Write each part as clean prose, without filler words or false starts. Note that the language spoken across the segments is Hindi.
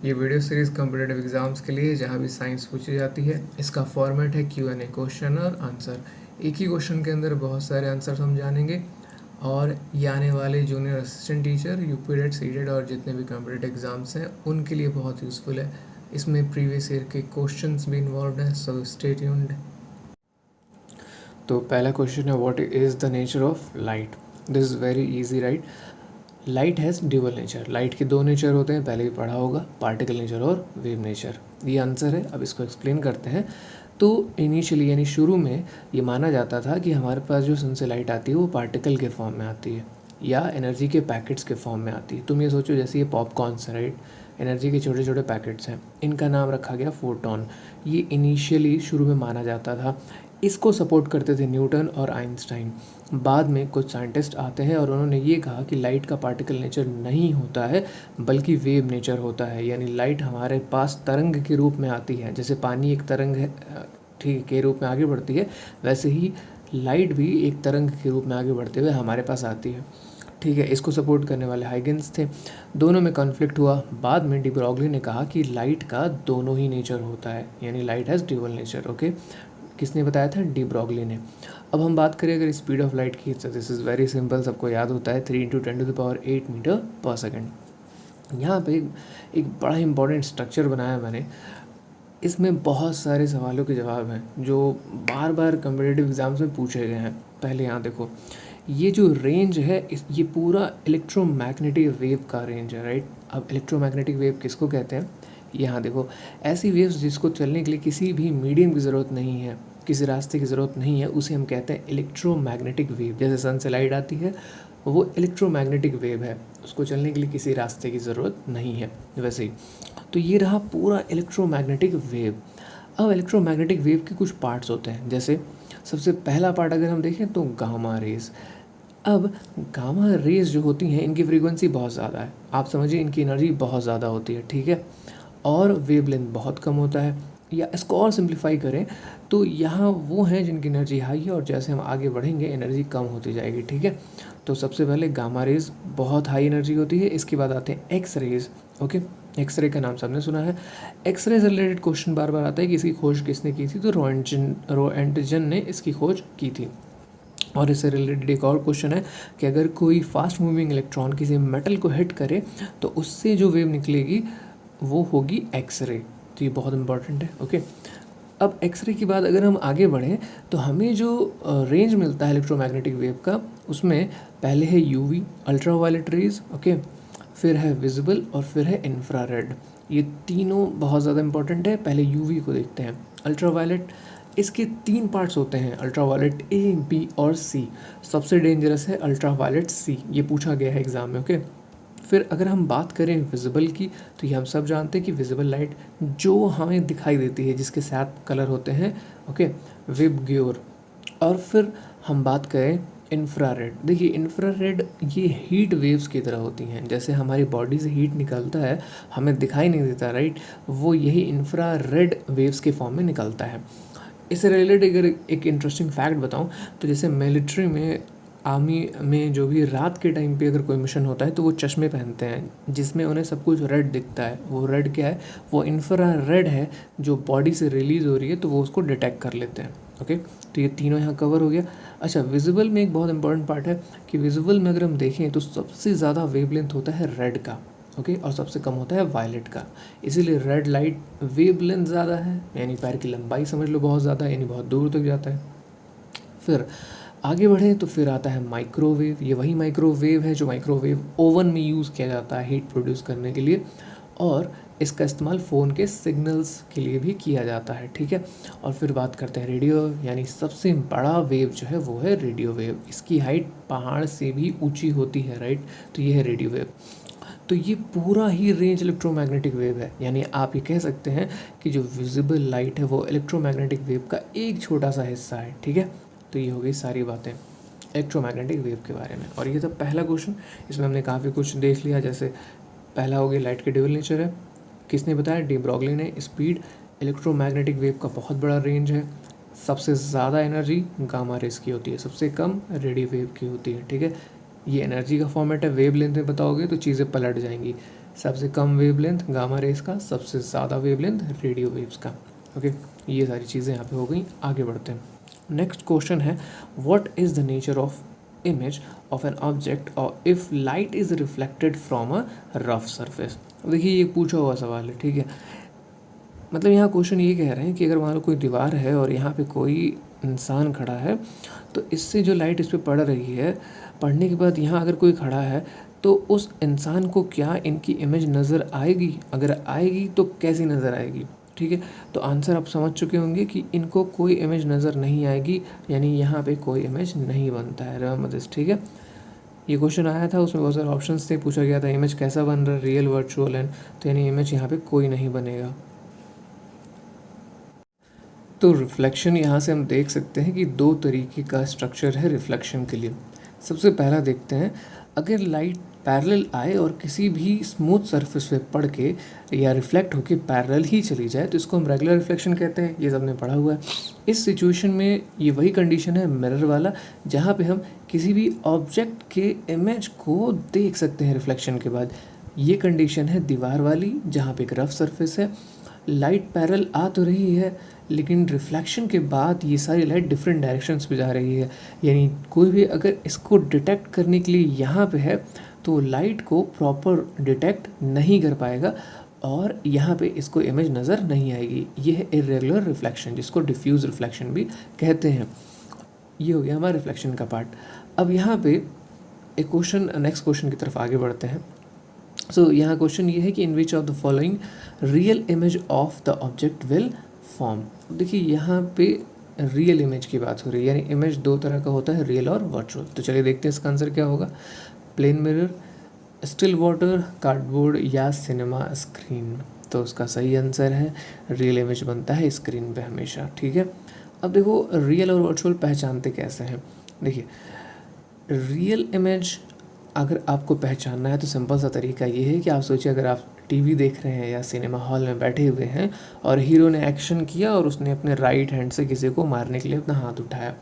ये वीडियो सीरीज़ कॉम्पिटिटिव एग्ज़ाम्स के लिए जहाँ भी साइंस पूछी जाती है। इसका फॉर्मेट है Q&A, क्वेश्चन और आंसर। एक ही क्वेश्चन के अंदर बहुत सारे आंसर हम जानेंगे और ये आने वाले junior assistant teacher, UPTET, CTET और जितने भी कॉम्पिटिटिव एग्ज़ाम्स हैं उनके लिए बहुत यूज़फुल है। इसमें प्रीवियस ईयर के क्वेश्चंस भी इन्वॉल्व हैं, सो स्टे ट्यून्ड। तो पहला क्वेश्चन है, what is the nature of light. This is very easy, right. Light has dual nature. Light के दो नेचर होते हैं, पहले भी पढ़ा होगा, पार्टिकल नेचर और वेव नेचर। ये आंसर है। अब इसको एक्सप्लेन करते हैं। तो इनिशियली यानी शुरू में ये माना जाता था कि हमारे पास जो सन से लाइट आती है वो पार्टिकल के फॉर्म में आती है या एनर्जी के पैकेट्स के फॉर्म में आती है। तुम ये सोचो जैसे ये पॉपकॉर्न्स है, राइट, एनर्जी के छोटे छोटे पैकेट्स हैं, इनका नाम रखा गया फोटोन। ये इनिशियली शुरू में माना जाता था। इसको सपोर्ट करते थे न्यूटन और आइंस्टाइन। बाद में कुछ साइंटिस्ट आते हैं और उन्होंने ये कहा कि लाइट का पार्टिकल नेचर नहीं होता है बल्कि वेव नेचर होता है। यानी लाइट हमारे पास तरंग के रूप में आती है, जैसे पानी एक तरंग है, ठीक, के रूप में आगे बढ़ती है, वैसे ही लाइट भी एक तरंग के रूप में आगे बढ़ते हुए हमारे पास आती है। ठीक है, इसको सपोर्ट करने वाले हाइगेंस थे। दोनों में कॉन्फ्लिक्ट हुआ। बाद में डी ब्रॉगली ने कहा कि लाइट का दोनों ही नेचर होता है, यानी light has dual nature. Okay, किसने बताया था? डी ब्रॉगली ने। अब हम बात करें अगर स्पीड ऑफ लाइट की, तो दिस इज़ वेरी सिंपल, सबको याद होता है 3 × 10⁸ मीटर पर सेकेंड। यहाँ पे एक बड़ा इंपॉर्टेंट स्ट्रक्चर बनाया मैंने। इसमें बहुत सारे सवालों के जवाब हैं जो बार बार कॉम्पिटिटिव एग्जाम्स में पूछे गए हैं। पहले यहाँ देखो, ये जो रेंज है ये पूरा इलेक्ट्रोमैग्नेटिक वेव का रेंज है, राइट। अब इलेक्ट्रोमैग्नेटिक वेव किसको कहते हैं? यहाँ देखो, ऐसी वेव्स जिसको चलने के लिए किसी भी मीडियम की ज़रूरत नहीं है, किसी रास्ते की ज़रूरत नहीं है, उसे हम कहते हैं इलेक्ट्रोमैग्नेटिक वेव। जैसे सन से लाइट आती है, वो इलेक्ट्रोमैग्नेटिक वेव है, उसको चलने के लिए किसी रास्ते की ज़रूरत नहीं है, वैसे ही। तो ये रहा पूरा इलेक्ट्रोमैग्नेटिक वेव। अब इलेक्ट्रोमैग्नेटिक वेव के कुछ पार्ट्स होते हैं, जैसे सबसे पहला पार्ट अगर हम देखें तो गामा रेज। अब गामा रेज जो होती हैं इनकी फ्रीक्वेंसी बहुत ज़्यादा है, आप समझिए इनकी एनर्जी बहुत ज़्यादा होती है, ठीक है, और वेवलेंथ बहुत कम होता है। या इसको और सिंप्लीफाई करें तो यहाँ वो हैं जिनकी एनर्जी हाई है और जैसे हम आगे बढ़ेंगे एनर्जी कम होती जाएगी, ठीक है। तो सबसे पहले गामा रेज बहुत हाई एनर्जी होती है। इसके बाद आते हैं एक्स रेज। ओके, एक्सरे का नाम सबने सुना है। एक्सरे से रिलेटेड क्वेश्चन बार बार आता है कि इसकी खोज किसने की थी, तो रोएंटजन ने इसकी खोज की थी। और इससे रिलेटेड एक और क्वेश्चन है कि अगर कोई फास्ट मूविंग इलेक्ट्रॉन किसी मेटल को हिट करे तो उससे जो वेव निकलेगी वो होगी एक्सरे। तो ये बहुत इंपॉर्टेंट है। ओके, अब एक्सरे के बाद अगर हम आगे बढ़ें तो हमें जो रेंज मिलता है इलेक्ट्रोमैग्नेटिक वेव का, उसमें पहले है यूवी, अल्ट्रावायलेट रेज, ओके, फिर है विजिबल और फिर है इंफ्रारेड। ये तीनों बहुत ज़्यादा इंपॉर्टेंट है। पहले यूवी को देखते हैं। अल्ट्रावायलेट, इसके 3 पार्ट्स होते हैं, अल्ट्रावायलेट ए, बी और सी। सबसे डेंजरस है अल्ट्रावायलेट सी, ये पूछा गया है एग्ज़ाम में। ओके, फिर अगर हम बात करें विजिबल की, तो ये हम सब जानते हैं कि विजिबल लाइट जो हमें दिखाई देती है जिसके 7 कलर होते हैं, ओके, विबग्योर। और फिर हम बात करें इंफ्रारेड। देखिए इंफ्रारेड ये हीट वेव्स की तरह होती हैं, जैसे हमारी बॉडी से हीट निकलता है हमें दिखाई नहीं देता, राइट, वो यही इंफ्रारेड वेव्स के फॉर्म में निकलता है। इससे रिलेटेड अगर एक इंटरेस्टिंग फैक्ट बताऊं तो जैसे मिलिट्री में, आर्मी में जो भी रात के टाइम पे अगर कोई मिशन होता है तो वो चश्मे पहनते हैं जिसमें उन्हें सब कुछ रेड दिखता है। वो रेड क्या है? वो इंफ्रारेड है जो बॉडी से रिलीज़ हो रही है, तो वो उसको डिटेक्ट कर लेते हैं। ओके, तो ये तीनों यहाँ कवर हो गया। अच्छा, विजिबल में एक बहुत इंपॉर्टेंट पार्ट है कि विजिबल में अगर हम देखें तो सबसे ज़्यादा वेवलेंथ होता है रेड का, ओके, और सबसे कम होता है वायलेट का। इसीलिए रेड लाइट वेवलेंथ ज़्यादा है, यानी पैर की लंबाई समझ लो बहुत ज़्यादा है, यानी बहुत दूर तक जाता है। फिर आगे बढ़े तो फिर आता है माइक्रोवेव। ये वही माइक्रोवेव है जो माइक्रोवेव ओवन में यूज़ किया जाता है हीट प्रोड्यूस करने के लिए, और इसका इस्तेमाल फ़ोन के सिग्नल्स के लिए भी किया जाता है, ठीक है। और फिर बात करते हैं रेडियो वेव, यानी सबसे बड़ा वेव जो है वो है रेडियो वेव। इसकी हाइट पहाड़ से भी ऊंची होती है, राइट, तो ये है रेडियो वेव। तो ये पूरा ही रेंज इलेक्ट्रोमैग्नेटिक वेव है, यानी आप ये कह सकते हैं कि जो विजिबल लाइट है वो इलेक्ट्रोमैग्नेटिक वेव का एक छोटा सा हिस्सा है, ठीक है। तो ये हो गई सारी बातें इलेक्ट्रोमैग्नेटिक वेव के बारे में। और ये था पहला क्वेश्चन। इसमें हमने काफ़ी कुछ देख लिया, जैसे पहला हो गया लाइट के ड्यूअल नेचर है, किसने बताया? डी ब्रॉगली ने। स्पीड इलेक्ट्रोमैग्नेटिक वेव का बहुत बड़ा रेंज है। सबसे ज़्यादा एनर्जी गामा रेस की होती है, सबसे कम रेडियो वेव की होती है, ठीक है। ये एनर्जी का फॉर्मेट है, वेव लेंथ में बताओगे तो चीज़ें पलट जाएंगी। सबसे कम वेवलेंथ गामा रेस का, सबसे ज़्यादा वेवलेंथ रेडियो वेव्स का। ओके, ये सारी चीज़ें यहाँ पे हो गई। आगे बढ़ते हैं। नेक्स्ट क्वेश्चन है, what is the nature of image of an object और if light is reflected from a rough surface. देखिए ये पूछा हुआ सवाल है, ठीक है। मतलब यहाँ क्वेश्चन ये कह रहे हैं कि अगर मान लो कोई दीवार है और यहाँ पे कोई इंसान खड़ा है, तो इससे जो लाइट इस पर पड़ रही है, पढ़ने के बाद यहाँ अगर कोई खड़ा है तो उस इंसान को क्या इनकी इमेज नज़र आएगी? अगर आएगी तो कैसी नज़र आएगी? ठीक है, तो आंसर आप समझ चुके होंगे कि इनको कोई इमेज नज़र नहीं आएगी, यानी यहाँ पे कोई इमेज नहीं बनता है। रिमेंबर दिस, ठीक है। ये क्वेश्चन आया था, उसमें बहुत सारे ऑप्शंस थे, पूछा गया था इमेज कैसा बन रहा है, रियल, वर्चुअल एंड, तो यानी इमेज यहाँ पे कोई नहीं बनेगा। तो रिफ्लेक्शन यहाँ से हम देख सकते हैं कि दो तरीके का स्ट्रक्चर है रिफ्लेक्शन के लिए। सबसे पहला देखते हैं, अगर लाइट पैरेलल आए और किसी भी स्मूथ सरफेस पे पड़ के या रिफ्लेक्ट होके पैरेलल ही चली जाए तो इसको हम रेगुलर रिफ्लेक्शन कहते हैं। ये सबने पढ़ा हुआ है। इस सिचुएशन में ये वही कंडीशन है मिरर वाला, जहाँ पे हम किसी भी ऑब्जेक्ट के इमेज को देख सकते हैं रिफ्लेक्शन के बाद। ये कंडीशन है दीवार वाली, जहाँ पे एक रफ सरफेस है, लाइट पैरेलल आ तो रही है लेकिन रिफ्लेक्शन के बाद ये सारी लाइट डिफरेंट डायरेक्शंस पे जा रही है। यानी कोई भी अगर इसको डिटेक्ट करने के लिए यहाँ पे है तो लाइट को प्रॉपर डिटेक्ट नहीं कर पाएगा और यहाँ पे इसको इमेज नज़र नहीं आएगी। ये है इरेगुलर रिफ्लेक्शन, जिसको डिफ्यूज रिफ्लेक्शन भी कहते हैं। ये हो गया हमारा रिफ्लेक्शन का पार्ट। अब यहाँ पे एक क्वेश्चन, नेक्स्ट क्वेश्चन की तरफ आगे बढ़ते हैं। सो यहाँ क्वेश्चन ये है कि in which of the following real image of the object will form. देखिए यहाँ पे रियल इमेज की बात हो रही है, यानी इमेज दो तरह का होता है, रियल और वर्चुअल। तो चलिए देखते हैं इसका आंसर क्या होगा। Plane mirror, still water, cardboard या सिनेमा स्क्रीन। तो उसका सही आंसर है रियल इमेज बनता है स्क्रीन पे हमेशा, ठीक है। अब देखो रियल और वर्चुअल पहचानते कैसे हैं। देखिए रियल इमेज अगर आपको पहचानना है तो सिंपल सा तरीका ये है कि आप सोचिए अगर आप टीवी देख रहे हैं या सिनेमा हॉल में बैठे हुए हैं और हीरो ने एक्शन किया और उसने अपने राइट हैंड से किसी को मारने के लिए अपना हाथ उठाया।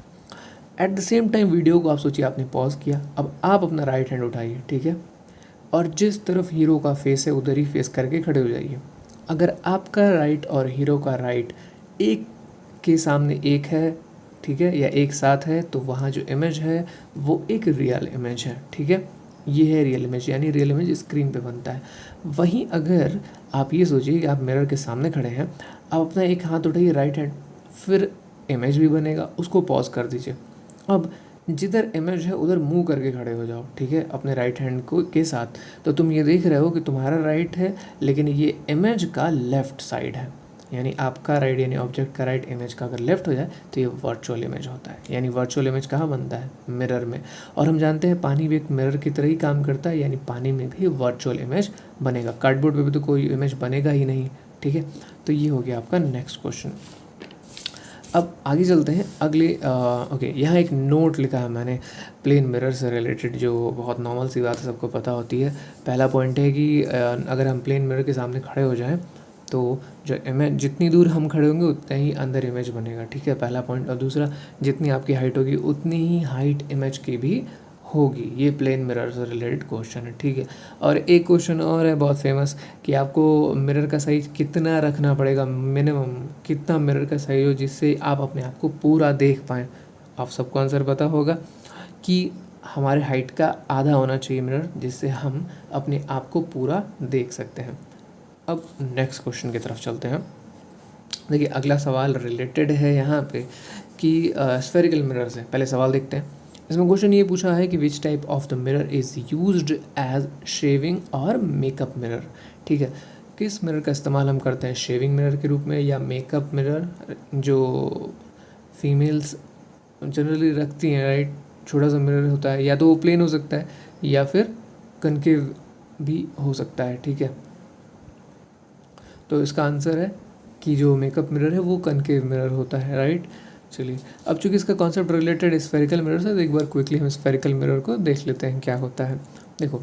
At the same time video को आप सोचिए आपने पॉज किया, अब आप अपना राइट हैंड उठाइए, ठीक है, और जिस तरफ हीरो का फेस है उधर ही फेस करके खड़े हो जाइए। अगर आपका राइट और हीरो का राइट एक के सामने एक है, ठीक है, या एक साथ है, तो वहाँ जो इमेज है वो एक रियल इमेज है, ठीक है। ये है रियल इमेज, यानी रियल इमेज स्क्रीन पे बनता है। वहीं अगर आप ये सोचिए कि आप मिरर के सामने खड़े हैं, आप अपना एक हाथ उठाइए राइट हैंड, फिर इमेज भी बनेगा, उसको पॉज कर दीजिए। अब जिधर इमेज है उधर मुंह करके खड़े हो जाओ, ठीक है, अपने राइट हैंड को के साथ। तो तुम ये देख रहे हो कि तुम्हारा राइट है लेकिन ये इमेज का लेफ़्ट साइड है, यानी आपका राइट यानी ऑब्जेक्ट का राइट इमेज का अगर लेफ्ट हो जाए तो ये वर्चुअल इमेज होता है। यानी वर्चुअल इमेज कहाँ बनता है? मिरर में। और हम जानते हैं पानी भी एक मिरर की तरह ही काम करता है, यानी पानी में भी वर्चुअल इमेज बनेगा। कार्डबोर्ड पे भी तो कोई इमेज बनेगा ही नहीं, ठीक है। तो ये हो गया आपका नेक्स्ट क्वेश्चन। अब आगे चलते हैं अगले। ओके, यहाँ एक नोट लिखा है मैंने प्लेन मिरर से रिलेटेड, जो बहुत नॉर्मल सी बात है, सबको पता होती है। पहला पॉइंट है कि अगर हम प्लेन मिरर के सामने खड़े हो जाएं तो जो इमेज, जितनी दूर हम खड़े होंगे उतना ही अंदर इमेज बनेगा, ठीक है, पहला पॉइंट। और दूसरा, जितनी आपकी हाइट होगी उतनी ही हाइट इमेज की भी होगी। ये प्लेन मिरर से रिलेटेड क्वेश्चन है, ठीक है। और एक क्वेश्चन और है बहुत फेमस कि आपको मिरर का साइज कितना रखना पड़ेगा, मिनिमम कितना मिरर का साइज हो जिससे आप अपने आप को पूरा देख पाएँ। आप सबको आंसर पता होगा कि हमारे हाइट का आधा होना चाहिए मिरर, जिससे हम अपने आप को पूरा देख सकते हैं। अब नेक्स्ट क्वेश्चन की तरफ चलते हैं। देखिए अगला सवाल रिलेटेड है यहाँ पे कि स्फेरिकल मिरर से। पहले सवाल देखते हैं। इसमें क्वेश्चन ये पूछा है कि which type of the mirror is used as shaving और मेकअप मिरर, ठीक है। किस मिरर का इस्तेमाल हम करते हैं, शेविंग मिरर के रूप में या मेकअप मिरर, जो फीमेल्स जनरली रखती हैं, राइट। छोटा सा मिरर होता है, या तो वो प्लेन हो सकता है या फिर कनकेव भी हो सकता है, ठीक है। तो इसका आंसर है कि जो मेकअप मिरर है वो कनकेव मिरर होता है, राइट। चलिए, अब चूंकि इसका कॉन्सेप्ट रिलेटेड स्फेरिकल मिरर से, तो एक बार क्विकली हम स्फेरिकल मिरर को देख लेते हैं क्या होता है। देखो,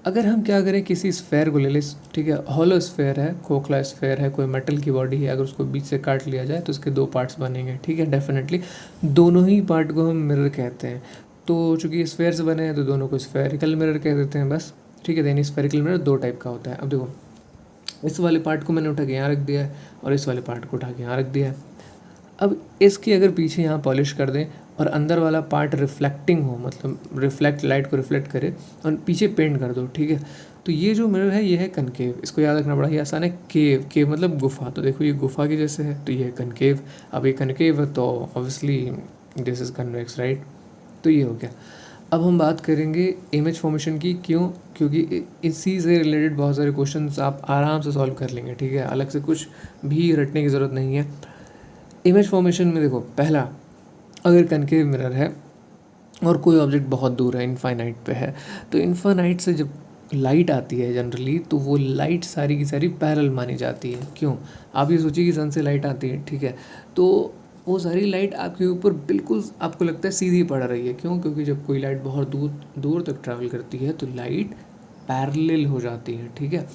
अगर हम क्या करें, किसी स्फेयर को ले लें, ठीक है, हॉलो स्फेयर है, खोखला स्फेयर है, कोई मेटल की बॉडी है, अगर उसको बीच से काट लिया जाए तो उसके दो पार्ट्स बनेंगे, ठीक है। डेफिनेटली दोनों ही पार्ट को हम मिरर कहते हैं। तो चूँकि स्फेयर से बने हैं तो दोनों को स्फेरिकल मिरर कह देते हैं, बस, ठीक है। यानी स्फेरिकल मिरर दो टाइप का होता है। अब देखो, इस वाले पार्ट को मैंने उठा के यहाँ रख दिया है और इस वाले पार्ट को उठा के यहाँ रख दिया है। अब इसकी अगर पीछे यहाँ पॉलिश कर दें और अंदर वाला पार्ट रिफ्लेक्टिंग हो, मतलब रिफ्लेक्ट, लाइट को रिफ्लेक्ट करे, और पीछे पेंट कर दो, ठीक है, तो ये जो मिरर है ये है कनकेव। इसको याद रखना बड़ा ही आसान है। केव, केव मतलब गुफा, तो देखो ये गुफा के जैसे है, तो ये है कनकेव। अब ये कनकेव है तो obviously this is convex, right. तो ये हो गया। अब हम बात करेंगे इमेज फॉर्मेशन की। क्यों? क्योंकि इसी से रिलेटेड बहुत सारे क्वेश्चंस आप आराम से सॉल्व कर लेंगे, ठीक है। अलग से कुछ भी रटने की ज़रूरत नहीं है। इमेज फॉर्मेशन में देखो, पहला, अगर कनकेव मिरर है और कोई ऑब्जेक्ट बहुत दूर है, इनफाइनाइट पे है, तो इनफाइनाइट से जब लाइट आती है जनरली, तो वो लाइट सारी की सारी पैरेलल मानी जाती है। क्यों? आप ये सोचिए कि सन से लाइट आती है, ठीक है, तो वो सारी लाइट आपके ऊपर बिल्कुल आपको लगता है सीधी पड़ रही है। क्यों? क्योंकि जब कोई लाइट बहुत दूर दूर तक ट्रैवल करती है तो लाइट पैरेलल हो जाती है, ठीक है।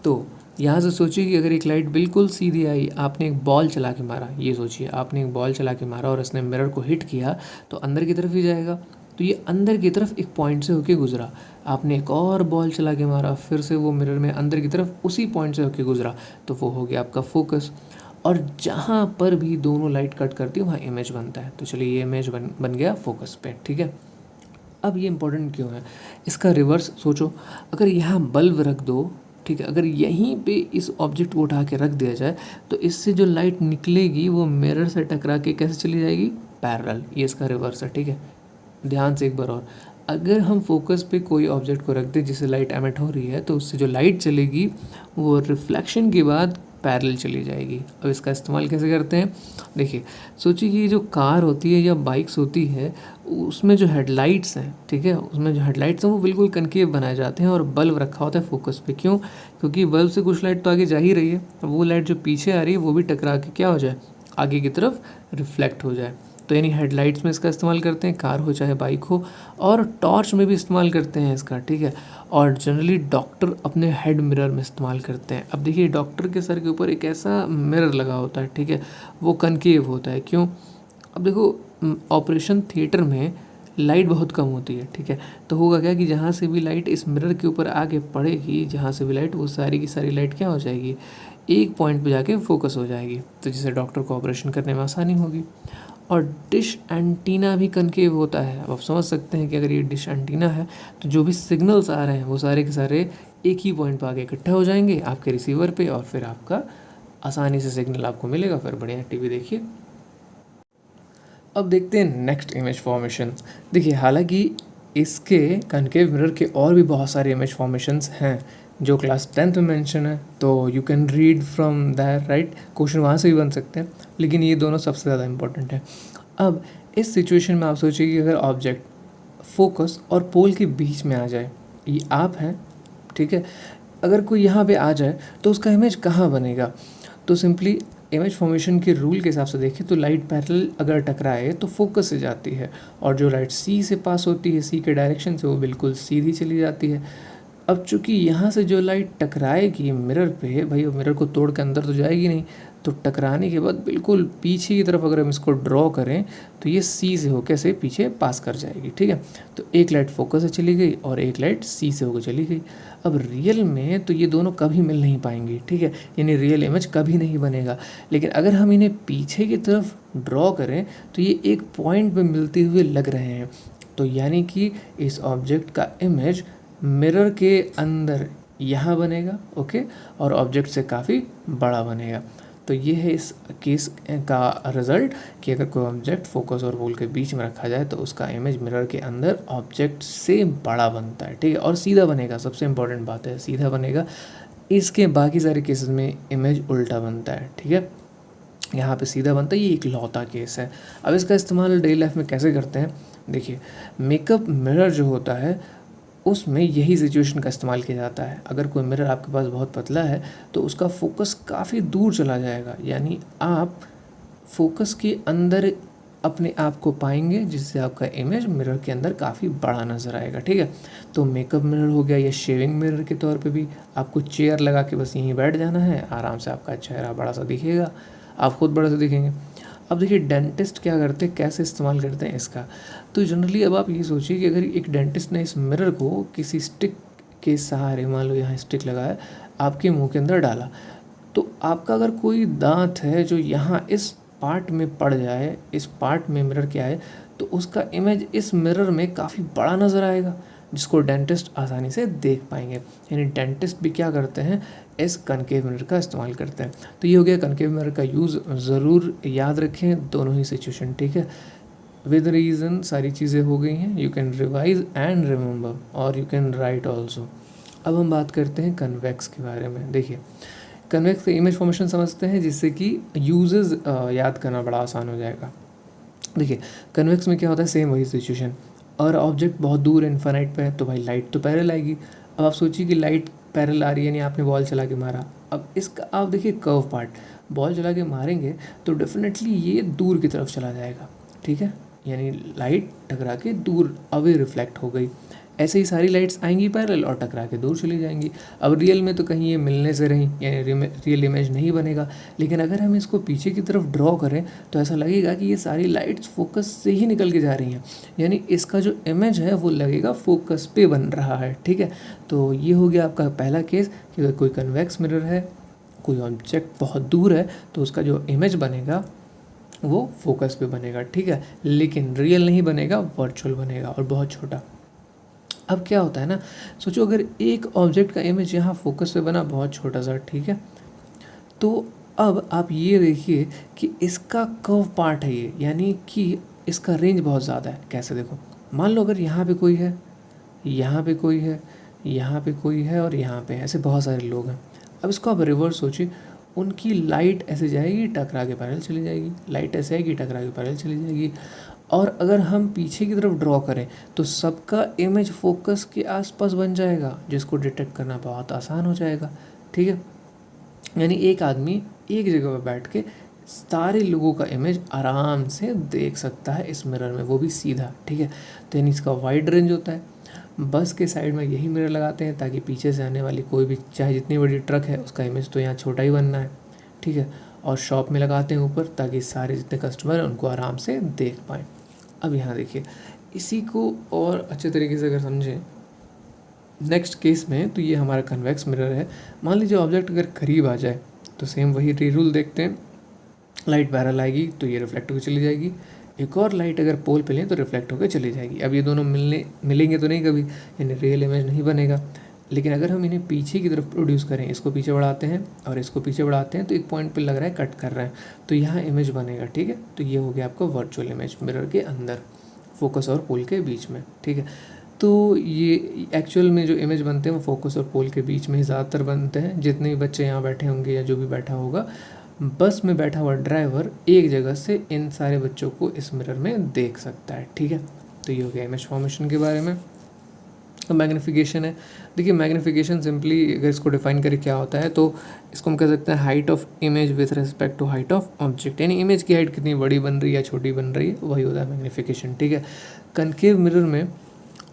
तो यहाँ से सोचिए कि अगर एक लाइट बिल्कुल सीधी आई, आपने एक बॉल चला के मारा, ये सोचिए आपने एक बॉल चला के मारा और उसने मिरर को हिट किया, तो अंदर की तरफ ही जाएगा, तो ये अंदर की तरफ एक पॉइंट से होके गुजरा। आपने एक और बॉल चला के मारा, फिर से वो मिरर में अंदर की तरफ उसी पॉइंट से होके गुजरा, तो वो हो गया आपका फोकस। और जहाँ पर भी दोनों लाइट कट करती है वहाँ इमेज बनता है। तो चलिए, ये इमेज बन गया फोकस पे, ठीक है। अब ये इंपॉर्टेंट क्यों है? इसका रिवर्स सोचो, अगर यहाँ बल्ब रख दो, ठीक है, अगर यहीं पे इस ऑब्जेक्ट को उठा के रख दिया जाए, तो इससे जो लाइट निकलेगी वो मिरर से टकरा के कैसे चली जाएगी? पैरेलल। ये इसका रिवर्स है, ठीक है। ध्यान से एक बार और, अगर हम फोकस पे कोई ऑब्जेक्ट को रख दें जिससे लाइट एमिट हो रही है, तो उससे जो लाइट चलेगी वो रिफ्लेक्शन के बाद पैरेलल चली जाएगी। अब इसका इस्तेमाल कैसे करते हैं? देखिए, सोचिए कि जो कार होती है या बाइक्स होती है, उसमें जो हेडलाइट्स हैं, ठीक है, उसमें जो हेडलाइट्स हैं वो बिल्कुल कनकेव बनाए जाते हैं और बल्ब रखा होता है फोकस पे। क्यों? क्योंकि बल्ब से कुछ लाइट तो आगे जा ही रही है, वो लाइट जो पीछे आ रही है वो भी टकरा के क्या हो जाए? आगे की तरफ रिफ्लेक्ट हो जाए। तो यानी हेडलाइट्स में इसका इस्तेमाल करते हैं, कार हो चाहे बाइक हो, और टॉर्च में भी इस्तेमाल करते हैं इसका, ठीक है। और जनरली डॉक्टर अपने हेड मिरर में इस्तेमाल करते हैं। अब देखिए, डॉक्टर के सर के ऊपर एक ऐसा मिरर लगा होता है, ठीक है, वो कनकेव होता है। क्यों? अब देखो, ऑपरेशन थिएटर में लाइट बहुत कम होती है, ठीक है, तो होगा क्या कि जहाँ से भी लाइट इस मिरर के ऊपर आके पड़ेगी, जहाँ से भी लाइट, वो सारी की सारी लाइट क्या हो जाएगी? एक पॉइंट पे जाके फोकस हो जाएगी, तो जिससे डॉक्टर को ऑपरेशन करने में आसानी होगी। और डिश एंटीना भी कनकेव होता है। अब आप समझ सकते हैं कि अगर ये डिश एंटीना है तो जो भी सिग्नल्स आ रहे हैं वो सारे के सारे एक ही पॉइंट पर आके इकट्ठा हो जाएंगे आपके रिसीवर पे, और फिर आपका आसानी से सिग्नल आपको मिलेगा, फिर बढ़िया टीवी देखिए। अब देखते हैं नेक्स्ट इमेज फॉर्मेशन। देखिए, हालांकि इसके कनकेव मिरर के और भी बहुत सारे इमेज फॉर्मेशंस हैं जो क्लास 10th में मेंशन है, तो you can read from that, right. Question वहाँ से भी बन सकते हैं, लेकिन ये दोनों सबसे ज़्यादा इंपॉर्टेंट है। अब इस सिचुएशन में आप सोचिए कि अगर ऑब्जेक्ट फोकस और पोल के बीच में आ जाए, ये आप हैं, ठीक है, अगर कोई यहाँ पे आ जाए तो उसका इमेज कहाँ बनेगा? तो सिंपली इमेज फॉर्मेशन के रूल के हिसाब से देखें तो लाइट पैरेलल अगर टकराए तो फोकस से जाती है, और जो लाइट सी से पास होती है, सी के डायरेक्शन से, वो बिल्कुल सीधी चली जाती है। अब चूंकि यहाँ से जो लाइट टकराएगी मिरर पे, भाई वो मिरर को तोड़ के अंदर तो जाएगी नहीं, तो टकराने के बाद बिल्कुल पीछे की तरफ अगर हम इसको ड्रॉ करें तो ये सी से होकर से पीछे पास कर जाएगी, ठीक है। तो एक लाइट फोकस से चली गई और एक लाइट सी से होकर चली गई। अब रियल में तो ये दोनों कभी मिल नहीं पाएंगी, ठीक है, यानी रियल इमेज कभी नहीं बनेगा। लेकिन अगर हम इन्हें पीछे की तरफ ड्रॉ करें तो ये एक पॉइंट पे मिलते हुए लग रहे हैं, तो यानी कि इस ऑब्जेक्ट का इमेज मिरर के अंदर यहाँ बनेगा, ओके, और ऑब्जेक्ट से काफ़ी बड़ा बनेगा। तो ये है इस केस का रिजल्ट कि अगर कोई ऑब्जेक्ट फोकस और पोल के बीच में रखा जाए तो उसका इमेज मिरर के अंदर ऑब्जेक्ट से बड़ा बनता है, ठीक है, और सीधा बनेगा। सबसे इम्पोर्टेंट बात है, सीधा बनेगा। इसके बाकी सारे केसेस में इमेज उल्टा बनता है, ठीक है। यहाँ पे सीधा बनता है, ये एक लौता केस है। अब इसका इस्तेमाल डेली लाइफ में कैसे करते हैं? देखिए, मेकअप मिरर जो होता है उसमें यही सिचुएशन का इस्तेमाल किया जाता है। अगर कोई मिरर आपके पास बहुत पतला है तो उसका फोकस काफ़ी दूर चला जाएगा, यानी आप फोकस के अंदर अपने आप को पाएंगे, जिससे आपका इमेज मिरर के अंदर काफ़ी बड़ा नज़र आएगा, ठीक है। तो मेकअप मिरर हो गया, या शेविंग मिरर के तौर पे भी आपको चेयर लगा के बस यहीं बैठ जाना है, आराम से आपका चेहरा बड़ा सा दिखेगा, आप खुद बड़ा सा दिखेंगे। अब देखिए, डेंटिस्ट क्या करते हैं, कैसे इस्तेमाल करते हैं इसका। तो जनरली अब आप ये सोचिए कि अगर एक डेंटिस्ट ने इस मिरर को किसी स्टिक के सहारे, मान लो यहाँ स्टिक लगा है, आपके मुंह के अंदर डाला, तो आपका अगर कोई दांत है जो यहाँ इस पार्ट में पड़ जाए, इस पार्ट में मिरर क्या है, तो उसका इमेज इस मिरर में काफ़ी बड़ा नज़र आएगा, जिसको डेंटिस्ट आसानी से देख पाएंगे। यानी डेंटिस्ट भी क्या करते हैं, इस कनकेव मिरर का इस्तेमाल करते हैं। तो ये हो गया कनकेव मिरर का यूज़, ज़रूर याद रखें दोनों ही सिचुएशन, ठीक है। विद रीज़न सारी चीज़ें हो गई हैं, you can revise and remember और यू कैन राइट ऑल्सो। अब हम बात करते हैं कन्वेक्स के बारे में। देखिए कन्वेक्स का इमेज फॉर्मेशन समझते हैं, जिससे कि यूजेस याद करना बड़ा आसान हो जाएगा। देखिए कन्वेक्स में क्या होता है, सेम वही सिचुएशन, और ऑब्जेक्ट बहुत दूर इन्फाइनाइट पे है, तो भाई लाइट तो पैरेलल आएगी। अब आप सोचिए कि लाइट पैरेलल आ रही है, यानी आपने बॉल चला के मारा। अब इसका आप देखिए कर्व पार्ट, बॉल चला के मारेंगे तो डेफिनेटली ये दूर की तरफ चला जाएगा, ठीक है, यानी लाइट टकरा के दूर अवे रिफ्लेक्ट हो गई। ऐसे ही सारी लाइट्स आएंगी पैरेलल और टकरा के दूर चली जाएंगी। अब रियल में तो कहीं ये मिलने से रही, यानी रियल इमेज नहीं बनेगा, लेकिन अगर हम इसको पीछे की तरफ ड्रॉ करें तो ऐसा लगेगा कि ये सारी लाइट्स फोकस से ही निकल के जा रही हैं, यानी इसका जो इमेज है वो लगेगा फोकस पे बन रहा है, ठीक है। तो ये हो गया आपका पहला केस कि अगर कोई कन्वेक्स मिरर है, कोई ऑब्जेक्ट बहुत दूर है, तो उसका जो इमेज बनेगा वो फोकस पे बनेगा, ठीक है, लेकिन रियल नहीं बनेगा, वर्चुअल बनेगा और बहुत छोटा। अब क्या होता है ना, सोचो अगर एक ऑब्जेक्ट का इमेज यहाँ फोकस पे बना बहुत छोटा सा, ठीक है, तो अब आप ये देखिए कि इसका कर्व पार्ट है ये, यानी कि इसका रेंज बहुत ज़्यादा है। कैसे, देखो मान लो अगर यहाँ पे कोई है, यहाँ पे कोई है, यहाँ पे कोई है और यहाँ पे ऐसे बहुत सारे लोग हैं। अब इसको आप रिवर्स सोचिए, उनकी लाइट ऐसे जाएगी टकरा के पैरेलल चली जाएगी, लाइट ऐसे आएगी टकरा के पैरेलल चली जाएगी। और अगर हम पीछे की तरफ ड्रॉ करें तो सबका इमेज फोकस के आसपास बन जाएगा, जिसको डिटेक्ट करना बहुत आसान हो जाएगा, ठीक है। यानी एक आदमी एक जगह पर बैठ के सारे लोगों का इमेज आराम से देख सकता है इस मिरर में, वो भी सीधा, ठीक है। तो यानी इसका वाइड रेंज होता है। बस के साइड में यही मिरर लगाते हैं ताकि पीछे से आने वाली कोई भी, चाहे जितनी बड़ी ट्रक है, उसका इमेज तो यहाँ छोटा ही बनना है, ठीक है। और शॉप में लगाते हैं ऊपर ताकि सारे जितने कस्टमर हैं उनको आराम से देख पाएँ। अब यहाँ देखिए, इसी को और अच्छे तरीके से अगर समझें नेक्स्ट केस में, तो ये हमारा कन्वेक्स मिरर है। मान लीजिए ऑब्जेक्ट अगर करीब आ जाए तो सेम वही रूल देखते हैं, लाइट पैरेलल आएगी तो ये रिफ्लेक्ट होकर चली जाएगी, एक और लाइट अगर पोल पे लें तो रिफ्लेक्ट होकर चली जाएगी। अब ये दोनों मिलेंगे तो नहीं कभी, यानी रियल इमेज नहीं बनेगा। लेकिन अगर हम इन्हें पीछे की तरफ प्रोड्यूस करें, इसको पीछे बढ़ाते हैं और इसको पीछे बढ़ाते हैं, तो एक पॉइंट पे लग रहा है कट कर रहे हैं, तो यहाँ इमेज बनेगा, ठीक है। तो ये हो गया आपका वर्चुअल इमेज मिरर के अंदर, फोकस और पोल के बीच में, ठीक है। तो ये एक्चुअल में जो इमेज बनते हैं वो फोकस और पोल के बीच में ही ज़्यादातर बनते हैं। जितने भी बच्चे यहाँ बैठे होंगे या जो भी बैठा होगा, बस में बैठा हुआ ड्राइवर एक जगह से इन सारे बच्चों को इस मिरर में देख सकता है, ठीक है। तो ये हो गया इमेज फॉर्मेशन के बारे में। मैग्नीफिकेशन है, देखिए मैग्नीफिकेशन सिंपली अगर इसको डिफाइन करें क्या होता है, तो इसको हम कह सकते हैं height of image with respect to height of object, यानी इमेज की हाइट कितनी बड़ी बन रही है या छोटी बन रही है, वही होता है मैग्नीफिकेशन, ठीक है। कनकेव मिरर में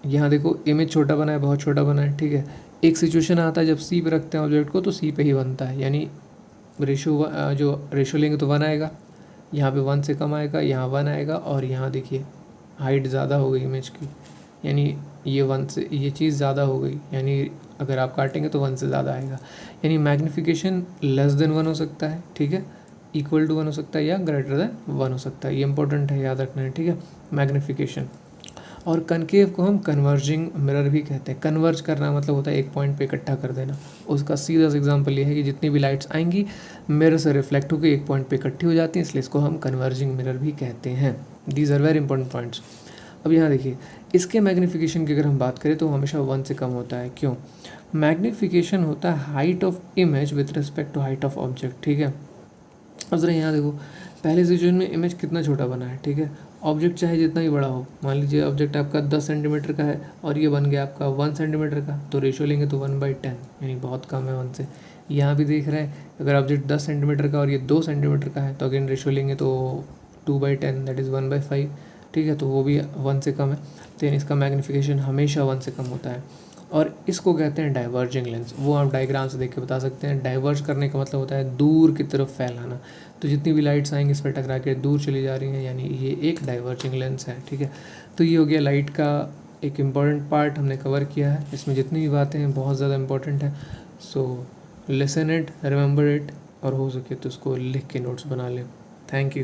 यहाँ देखो इमेज छोटा बना है, बहुत छोटा बना है, ठीक है। एक सिचुएशन आता है जब सी पे रखते हैं ऑब्जेक्ट को, तो सी पे ही बनता है, यानी जो रेशो लेंगे तो 1 आएगा, यहाँ पे 1 से कम आएगा, यहाँ 1 आएगा, और यहाँ देखिए हाइट ज़्यादा हो गई इमेज की, यानी ये 1 से ये चीज़ ज़्यादा हो गई, यानी अगर आप काटेंगे तो 1 से ज़्यादा आएगा। यानी मैग्नीफिकेशन लेस देन 1 हो सकता है, ठीक है, इक्वल टू 1 हो सकता है या ग्रेटर देन 1 हो सकता है। ये इंपॉर्टेंट है, याद रखना है, ठीक है, मैग्नीफिकेशन। और कनकेव को हम कन्वर्जिंग मिरर भी कहते हैं। कन्वर्ज करना मतलब होता है एक पॉइंट पे इकट्ठा कर देना। उसका सीधा सा एग्जांपल ये है कि जितनी भी लाइट्स आएंगी मिरर से रिफ्लेक्ट होकर एक पॉइंट पे इकट्ठी हो जाती हैं, इसलिए इसको हम कन्वर्जिंग मिरर भी कहते हैं। These are very important points. अब यहाँ देखिए, इसके मैग्नीफिकेशन की अगर हम बात करें तो हमेशा 1 से कम होता है। क्यों? मैग्नीफिकेशन होता है height of image with respect to height of object, ठीक है। अब ज़रा यहाँ देखो, पहले सिचुएशन में इमेज कितना छोटा बना है, ठीक है। ऑब्जेक्ट चाहे जितना ही बड़ा हो, मान लीजिए ऑब्जेक्ट आपका 10 सेंटीमीटर का है और ये बन गया आपका 1 सेंटीमीटर का, तो रेशो लेंगे तो 1/10, यानी बहुत कम है 1 से। यहाँ भी देख रहे हैं, अगर ऑब्जेक्ट 10 सेंटीमीटर का और ये 2 सेंटीमीटर का है, तो अगेन रेशो लेंगे तो 2/10, दैट इज़ 1/5, ठीक है, तो वो भी 1 से कम है। तो यानी इसका मैग्नीफिकेशन हमेशा 1 से कम होता है। और इसको कहते हैं डाइवर्जिंग लेंस। वो आप डायग्राम से देख के बता सकते हैं। डाइवर्ज करने का मतलब होता है दूर की तरफ फैलाना। तो जितनी भी लाइट्स आएंगी इस पर टकरा के दूर चली जा रही हैं, यानी ये एक डाइवर्जिंग लेंस है, ठीक है। तो ये हो गया लाइट का एक इम्पॉर्टेंट पार्ट हमने कवर किया है। इसमें जितनी भी बातें हैं बहुत ज़्यादा इम्पॉर्टेंट है। So listen it, remember it, और हो सके तो उसको लिख के नोट्स बना लें। Thank you.